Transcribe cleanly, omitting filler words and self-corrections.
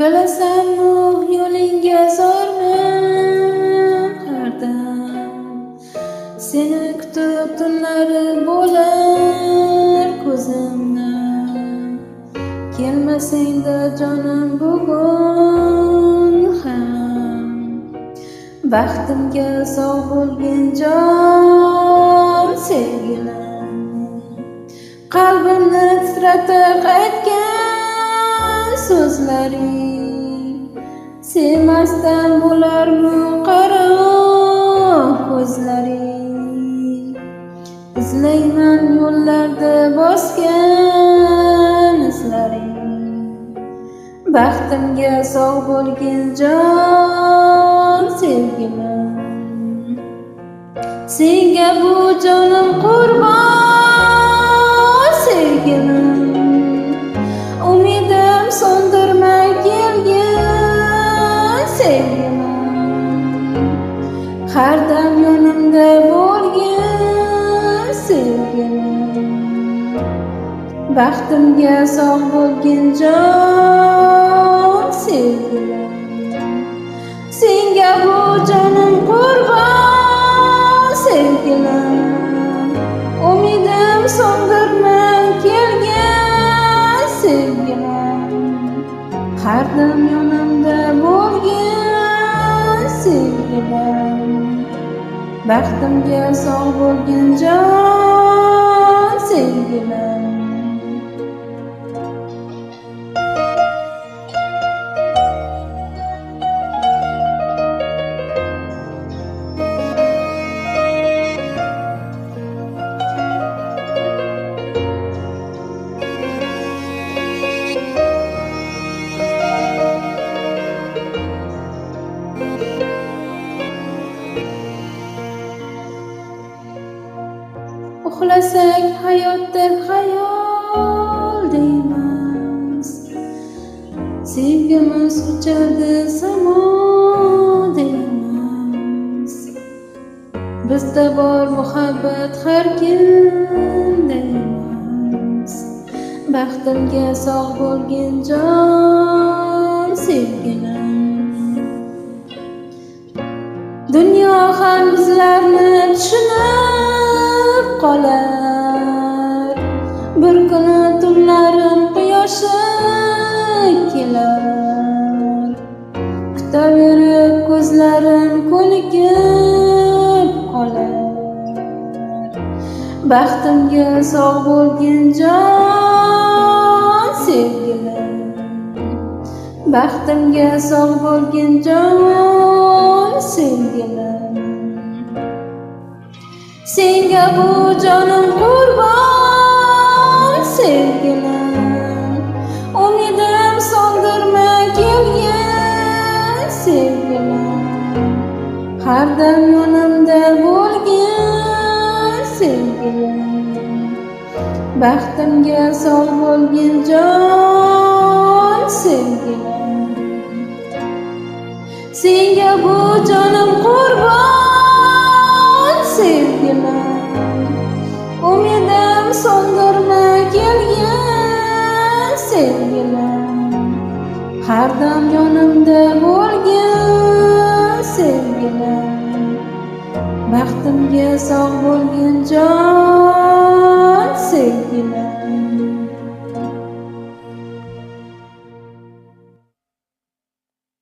Bilasanmi, yo'lingga zorman hardam. Seni kutib tunlari bo'lar ko'zimdan. Kelmasang-da jonim bugun ham. Baxtimga sog' bo'lgin jon sevgilim. Qalbimni titratib aytgan so'zlaring sevmasdan bo'larmi qaro ko'zlaring. Izlayman yo'llarda bosgan izlaring. Baxtimga sog' bo'lgin jon sevgilim. Senga bu jonim qurbon sevgilim. Umidim so'ndirmay kelgin sevgilim. Har dam yonimda bo'lgin sevgilim. Baxtimga sog' bo'lgin jon sevgilim. Senga bu jonim qurbon sevgilim. Umidim so'ndirmay kelgin sevgilim. Har dam yonimda bo'lgin sevgilim. Baxtimga sog' bo'lgin jon sevgilim. Uxlasak hayot deb xayol deymiz. Sevgimiz uchadi samo deymiz. Bizda bor muhabbat har kim deymiz. Baxtimga sog' bo'lgin jon sevgilim. Dunyo ham bizlarni tushunib qolar. Bir kuni tunlarim quyoshi kelar. Kutaverib ko'zlarim ko'nikib qolar. Baxtimga sog' bo'lgin jon sevgilim. Baxtimga sog' bo'lgin jon sevgilim. Senga bu jonim qurbon sevgilim. Umidim so'ndirmay kelgin sevgilim. Har dam yonimda bo'lgin sevgilim. Baxtimga sog' bo'lgin jon sevgilim. Senga bu jonim qurbon sevgilim. Umidim so'ndirmay kelgin sevgilim. Har dam yonimda bo'lgin sevgilim. Baxtimga sog' bo'lgin jon sevgilim.